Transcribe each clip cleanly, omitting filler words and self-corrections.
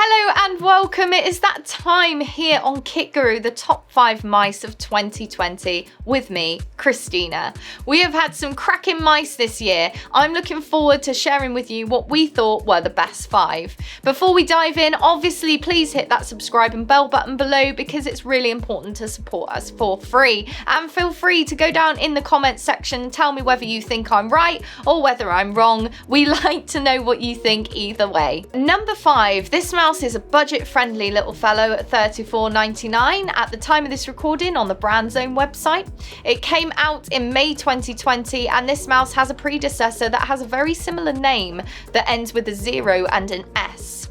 Hello and welcome. It is that time here on Kit Guru, the top 5 mice of 2020 with me, Christina. We have had some cracking mice this year. I'm looking forward to sharing with you what we thought were the best 5. Before we dive in, obviously please hit that subscribe and bell button below because it's really important to support us for free. And feel free to go down in the comments section and tell me whether you think I'm right or whether I'm wrong. We like to know what you think either way. Number 5, this mouse is a budget-friendly little fellow at $34.99 at the time of this recording on the Brandzone website. It came out in May 2020 and this mouse has a predecessor that has a very similar name that ends with a 0 and an S.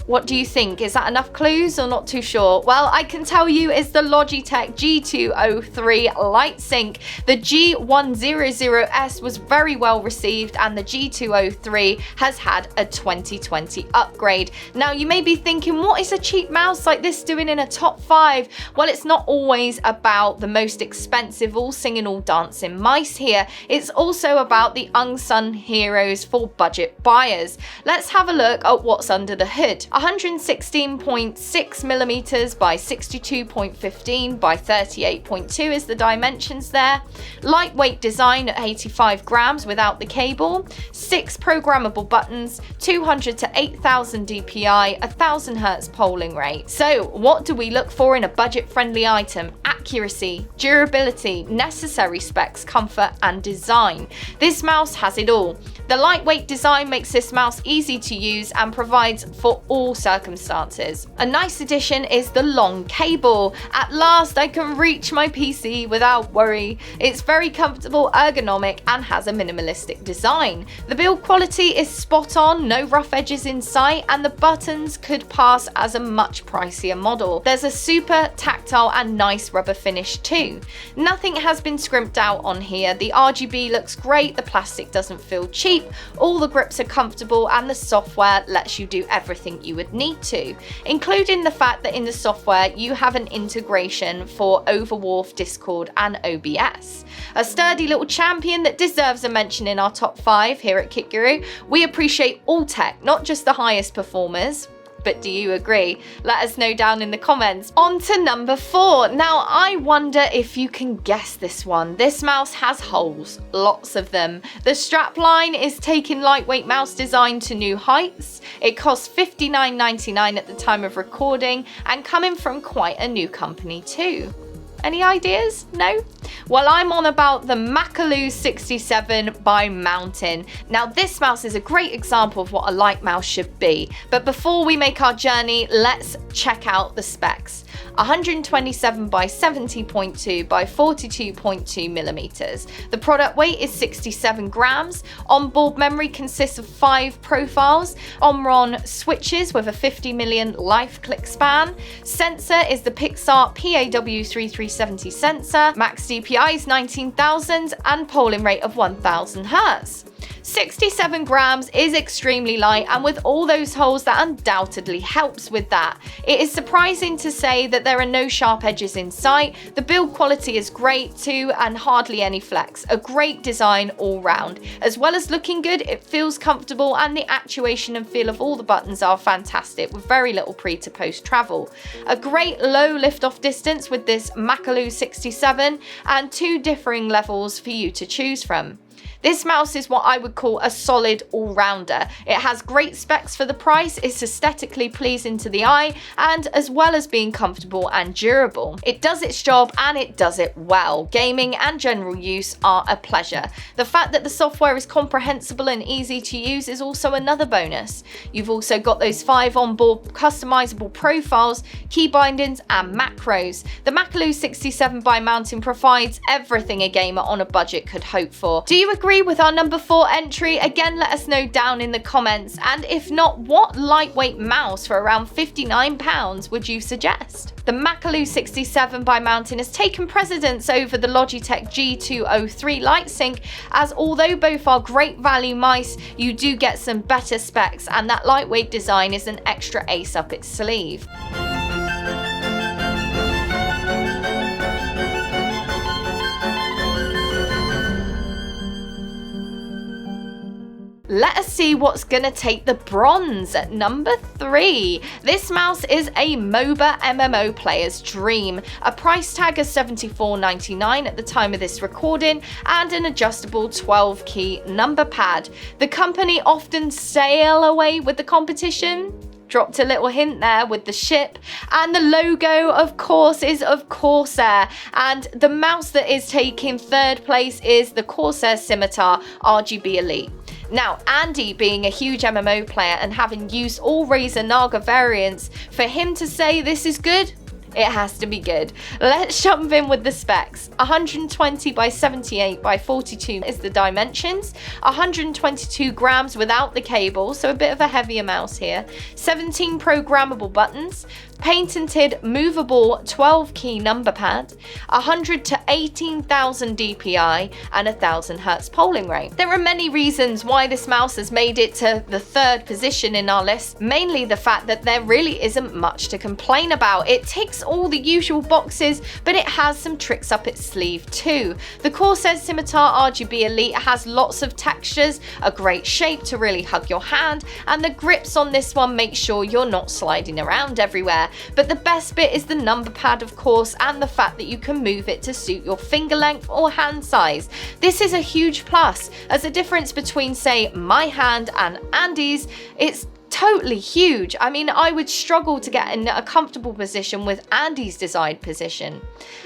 What do you think? Is that enough clues or not too sure? Well, I can tell you it's the Logitech G203 LightSync. The G100S was very well received and the G203 has had a 2020 upgrade. Now you may be thinking, what is a cheap mouse like this doing in a top 5? Well, it's not always about the most expensive all singing all dancing mice here. It's also about the unsung heroes for budget buyers. Let's have a look at what's under the hood. 116.6 millimeters by 62.15 by 38.2 is the dimensions there. Lightweight design at 85 grams without the cable. 6 programmable buttons, 200 to 8000 DPI, 1000 Hertz polling rate. So what do we look for in a budget-friendly item? Accuracy, durability, necessary specs, comfort and design. This mouse has it all. The lightweight design makes this mouse easy to use and provides for all circumstances. A nice addition is the long cable. At last I can reach my PC without worry. It's very comfortable, ergonomic and has a minimalistic design. The build quality is spot on, no rough edges in sight, and the buttons could pass as a much pricier model. There's a super tactile and nice rubber finish too. Nothing has been scrimped out on here. The RGB looks great, the plastic doesn't feel cheap, all the grips are comfortable and the software lets you do everything you would need to, including the fact that in the software you have an integration for Overwolf, Discord and OBS. A sturdy little champion that deserves a mention in our top 5 here at Kit Guru. We appreciate all tech, not just the highest performers. But do you agree? Let us know down in the comments. On to number 4. Now, I wonder if you can guess this one. This mouse has holes, lots of them. The strapline is taking lightweight mouse design to new heights. It costs $59.99 at the time of recording and coming from quite a new company too. Any ideas? No? Well, I'm on about the Makalu 67 by Mountain. Now, this mouse is a great example of what a light mouse should be. But before we make our journey, let's check out the specs. 127 by 70.2 by 42.2 millimeters. The product weight is 67 grams. Onboard memory consists of 5 profiles. Omron switches with a 50 million life click span. Sensor is the Pixar PAW3370 sensor. Max DPI is 19,000 and polling rate of 1000 Hertz. 67 grams is extremely light, and with all those holes that undoubtedly helps with that. It is surprising to say that there are no sharp edges in sight. The build quality is great too and hardly any flex. A great design all round. As well as looking good, it feels comfortable and the actuation and feel of all the buttons are fantastic with very little pre to post travel. A great low lift off distance with this Makalu 67 and 2 differing levels for you to choose from. This mouse is what I would call a solid all-rounder. It has great specs for the price, it's aesthetically pleasing to the eye, and as well as being comfortable and durable. It does its job and it does it well. Gaming and general use are a pleasure. The fact that the software is comprehensible and easy to use is also another bonus. You've also got those 5 onboard customizable profiles, key bindings and macros. The Makalu 67 by Mountain provides everything a gamer on a budget could hope for. Do you agree with our number 4 entry? Again, let us know down in the comments. And if not, what lightweight mouse for around £59 would you suggest? The Makalu 67 by Mountain has taken precedence over the Logitech G203 LightSync, as although both are great value mice, you do get some better specs and that lightweight design is an extra ace up its sleeve. Let us see what's gonna take the bronze at number 3. This mouse is a MOBA MMO player's dream. A price tag of $74.99 at the time of this recording, and an adjustable 12-key number pad. The company often sail away with the competition. Dropped a little hint there with the ship. And the logo, of course, is of Corsair. And the mouse that is taking 3rd place is the Corsair Scimitar RGB Elite. Now, Andy, being a huge MMO player and having used all Razer Naga variants, for him to say this is good, it has to be good. Let's jump in with the specs. 120 by 78 by 42 is the dimensions. 122 grams without the cable, so a bit of a heavier mouse here. 17 programmable buttons. Patented movable 12-key number pad, 100 to 18,000 DPI, and 1,000 Hertz polling rate. There are many reasons why this mouse has made it to the 3rd position in our list, mainly the fact that there really isn't much to complain about. It ticks all the usual boxes, but it has some tricks up its sleeve too. The Corsair Scimitar RGB Elite has lots of textures, a great shape to really hug your hand, and the grips on this one make sure you're not sliding around everywhere. But the best bit is the number pad, of course, and the fact that you can move it to suit your finger length or hand size. This is a huge plus, as the difference between, say, my hand and Andy's, it's totally huge. I mean, I would struggle to get in a comfortable position with Andy's desired position,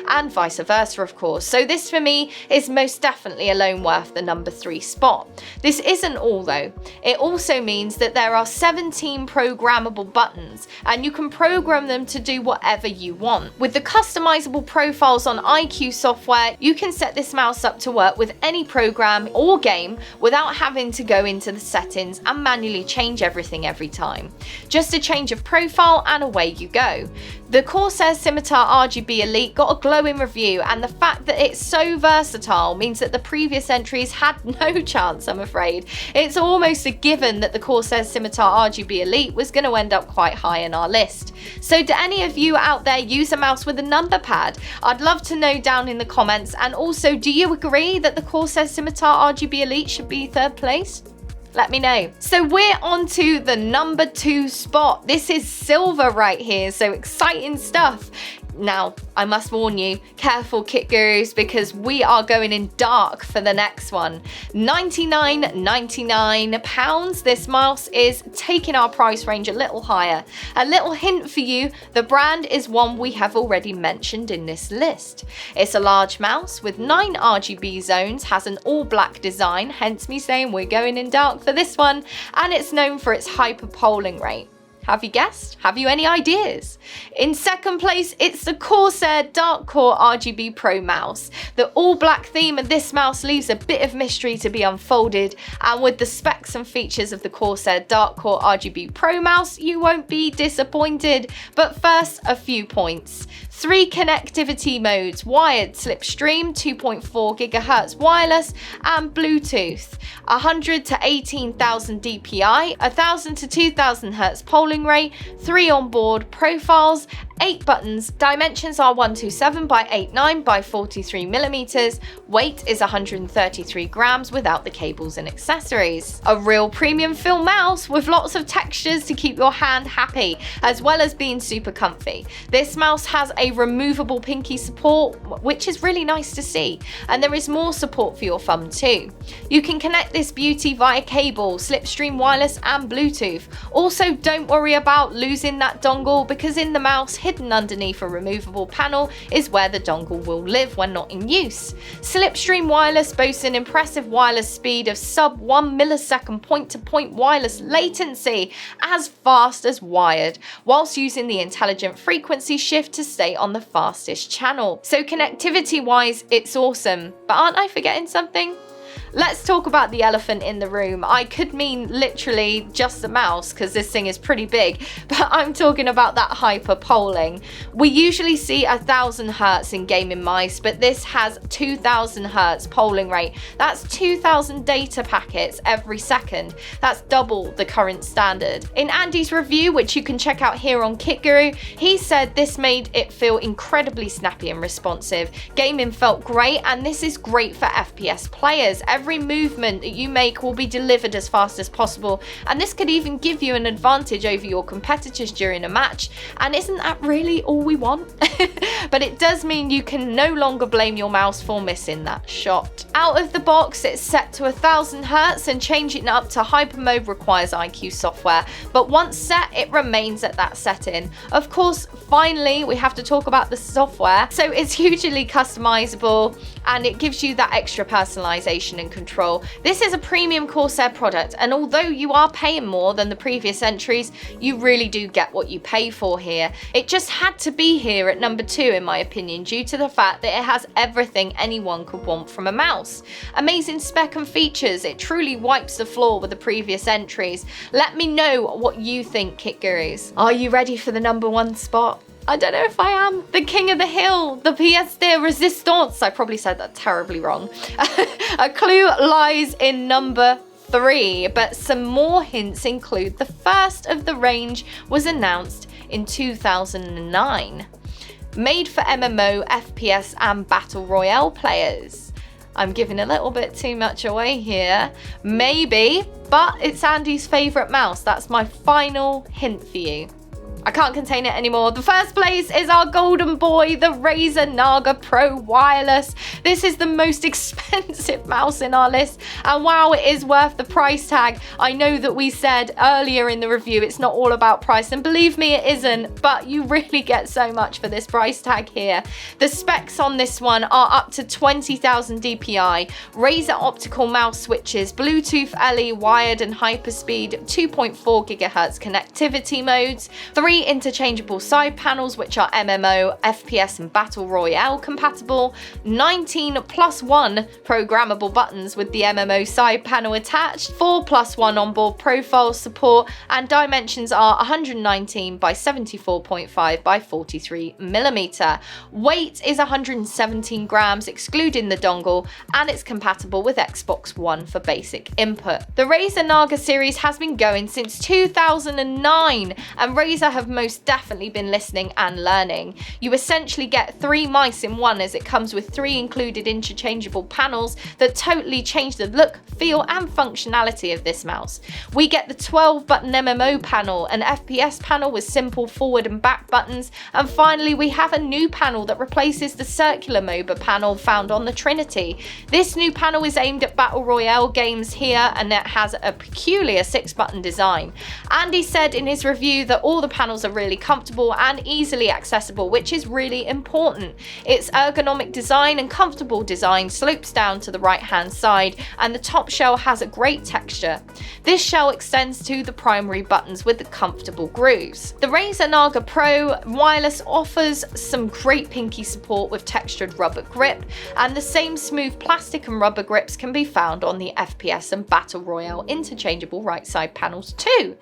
and vice versa, of course. So this for me is most definitely alone worth the number 3 spot. This isn't all though. It also means that there are 17 programmable buttons, and you can program them to do whatever you want. With the customizable profiles on iCUE software, you can set this mouse up to work with any program or game without having to go into the settings and manually change everything every time. Just a change of profile and away you go. The Corsair Scimitar RGB Elite got a glowing review, and the fact that it's so versatile means that the previous entries had no chance, I'm afraid. It's almost a given that the Corsair Scimitar RGB Elite was going to end up quite high in our list. So do any of you out there use a mouse with a number pad? I'd love to know down in the comments. And also, do you agree that the Corsair Scimitar RGB Elite should be 3rd place? Let me know. So we're on to the number 2 spot. This is silver right here, so exciting stuff. Now, I must warn you, careful Kit Gurus, because we are going in dark for the next one. £99.99. This mouse is taking our price range a little higher. A little hint for you, the brand is one we have already mentioned in this list. It's a large mouse with 9 RGB zones, has an all black design, hence me saying we're going in dark for this one, and it's known for its hyper polling rate. Have you guessed? Have you any ideas? In 2nd place, it's the Corsair Dark Core RGB Pro mouse. The all black theme of this mouse leaves a bit of mystery to be unfolded, and with the specs and features of the Corsair Dark Core RGB Pro mouse, you won't be disappointed. But first, a few points. 3 connectivity modes: wired, slipstream, 2.4 GHz wireless, and Bluetooth. 100 to 18,000 DPI, 1,000 to 2,000 Hertz polling rate, 3 onboard profiles, 8 buttons. Dimensions are 127 by 89 by 43 millimeters. Weight is 133 grams without the cables and accessories. A real premium feel mouse with lots of textures to keep your hand happy, as well as being super comfy. This mouse has a removable pinky support, which is really nice to see, and there is more support for your thumb too. You can connect this beauty via cable, slipstream wireless, and Bluetooth. Also, don't worry about losing that dongle, because in the mouse, hidden underneath a removable panel, is where the dongle will live when not in use. Slipstream wireless boasts an impressive wireless speed of sub 1 millisecond point-to-point wireless latency, as fast as wired, whilst using the intelligent frequency shift to stay on the fastest channel. So connectivity wise, it's awesome. But aren't I forgetting something? Let's talk about the elephant in the room. I could mean literally just the mouse, because this thing is pretty big, but I'm talking about that hyper polling. We usually see 1,000 Hertz in gaming mice, but this has 2,000 Hertz polling rate. That's 2,000 data packets every second. That's double the current standard. In Andy's review, which you can check out here on Kit Guru, he said this made it feel incredibly snappy and responsive. Gaming felt great, and this is great for FPS players. every movement that you make will be delivered as fast as possible, and this could even give you an advantage over your competitors during a match. And isn't that really all we want? But it does mean you can no longer blame your mouse for missing that shot. Out of the box, it's set to 1000 Hz, and changing it up to hyper mode requires iCUE software, but once set, it remains at that setting. Of course, finally, we have to talk about the software. So it's hugely customizable, and it gives you that extra personalization and control. This is a premium Corsair product, and although you are paying more than the previous entries, you really do get what you pay for here. It just had to be here at number 2 in my opinion, due to the fact that it has everything anyone could want from a mouse. Amazing spec and features, it truly wipes the floor with the previous entries. Let me know what you think, Kit Gurus. Are you ready for the number 1 spot? I don't know if I am. The king of the hill, the pièce de résistance. I probably said that terribly wrong. A clue lies in number 3, but some more hints include the first of the range was announced in 2009. Made for MMO, FPS and Battle Royale players. I'm giving a little bit too much away here. Maybe, but it's Andy's favourite mouse. That's my final hint for you. I can't contain it anymore. The first place is our golden boy, the Razer Naga Pro Wireless. This is the most expensive mouse in our list, and wow, it is worth the price tag. I know that we said earlier in the review it's not all about price, and believe me, it isn't, but you really get so much for this price tag here. The specs on this one are up to 20,000 DPI, Razer optical mouse switches, Bluetooth LE wired and hyperspeed 2.4 GHz connectivity modes, 3 interchangeable side panels which are MMO, FPS and Battle Royale compatible, 19+1 programmable buttons with the MMO side panel attached, 4+1 onboard profile support, and dimensions are 119 by 74.5 by 43mm. Weight is 117 grams excluding the dongle, and it's compatible with Xbox One for basic input. The Razer Naga series has been going since 2009, and Razer have most definitely been listening and learning. You essentially get 3 mice in one, as it comes with 3 included interchangeable panels that totally change the look, feel and functionality of this mouse. We get the 12 button MMO panel, an FPS panel with simple forward and back buttons, and finally we have a new panel that replaces the circular MOBA panel found on the Trinity. This new panel is aimed at Battle Royale games here, and it has a peculiar 6 button design. Andy said in his review that all the panels are really comfortable and easily accessible, which is really important. Its ergonomic design and comfortable design slopes down to the right hand side, and the top shell has a great texture. This shell extends to the primary buttons with the comfortable grooves. The Razer Naga Pro Wireless offers some great pinky support with textured rubber grip, and the same smooth plastic and rubber grips can be found on the FPS and Battle Royale interchangeable right side panels too.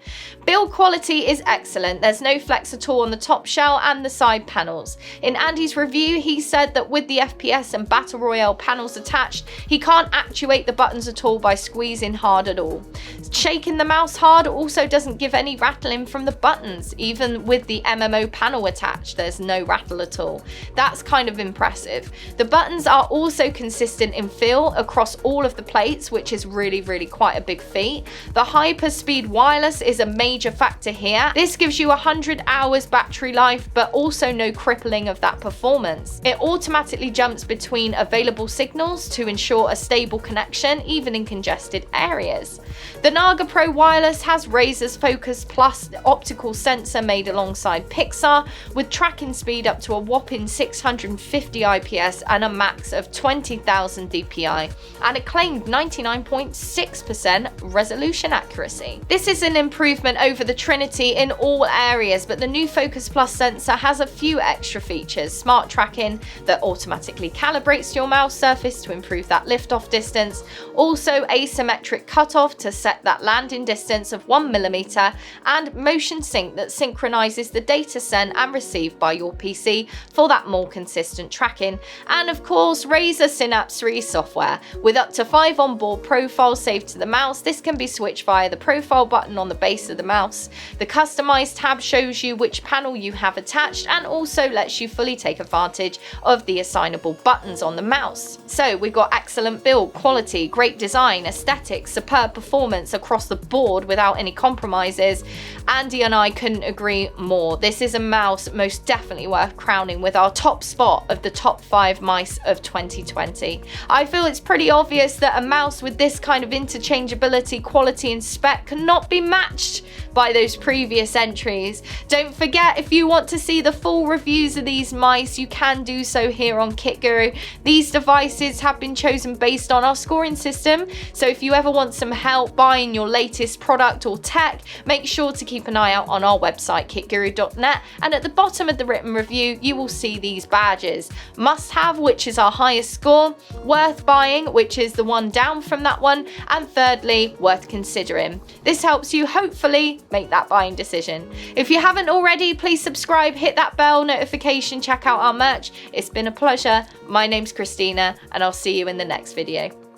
Build quality is excellent. There's no flex at all on the top shell and the side panels. In Andy's review, he said that with the FPS and Battle Royale panels attached, he can't actuate the buttons at all by squeezing hard at all. Shaking the mouse hard also doesn't give any rattling from the buttons. Even with the MMO panel attached, there's no rattle at all. That's kind of impressive. The buttons are also consistent in feel across all of the plates, which is really quite a big feat. The hyperspeed wireless is a major factor here. This gives you 100 hours battery life, but also no crippling of that performance. It automatically jumps between available signals to ensure a stable connection, even in congested areas. The Naga Pro Wireless has Razer's Focus Plus optical sensor made alongside Pixar, with tracking speed up to a whopping 650 IPS and a max of 20,000 DPI, and a claimed 99.6% resolution accuracy. This is an improvement over the Trinity in all areas, but the new Focus Plus sensor has a few extra features. Smart tracking that automatically calibrates your mouse surface to improve that lift-off distance, also asymmetric cutoff to set that landing distance of 1mm, and motion sync that synchronizes the data sent and received by your PC for that more consistent tracking, and of course Razer Synapse 3 software. With up to 5 onboard profiles saved to the mouse, this can be switched via the profile button on the base of the mouse. The customized tab tab shows you which panel you have attached and also lets you fully take advantage of the assignable buttons on the mouse. So we've got excellent build quality, great design, aesthetics, superb performance across the board without any compromises. Andy and I couldn't agree more. This is a mouse most definitely worth crowning with our top spot of the top 5 mice of 2020. I feel it's pretty obvious that a mouse with this kind of interchangeability, quality and spec cannot be matched by those previous entries. Don't forget, if you want to see the full reviews of these mice, you can do so here on KitGuru. These devices have been chosen based on our scoring system, so if you ever want some help buying your latest product or tech, make sure to keep an eye out on our website kitguru.net, and at the bottom of the written review you will see these badges. Must have, which is our highest score, worth buying, which is the one down from that one, and thirdly, worth considering. This helps you hopefully make that buying decision. If you haven't already, please subscribe, hit that bell notification, check out our merch. It's been a pleasure. My name's Christina and I'll see you in the next video.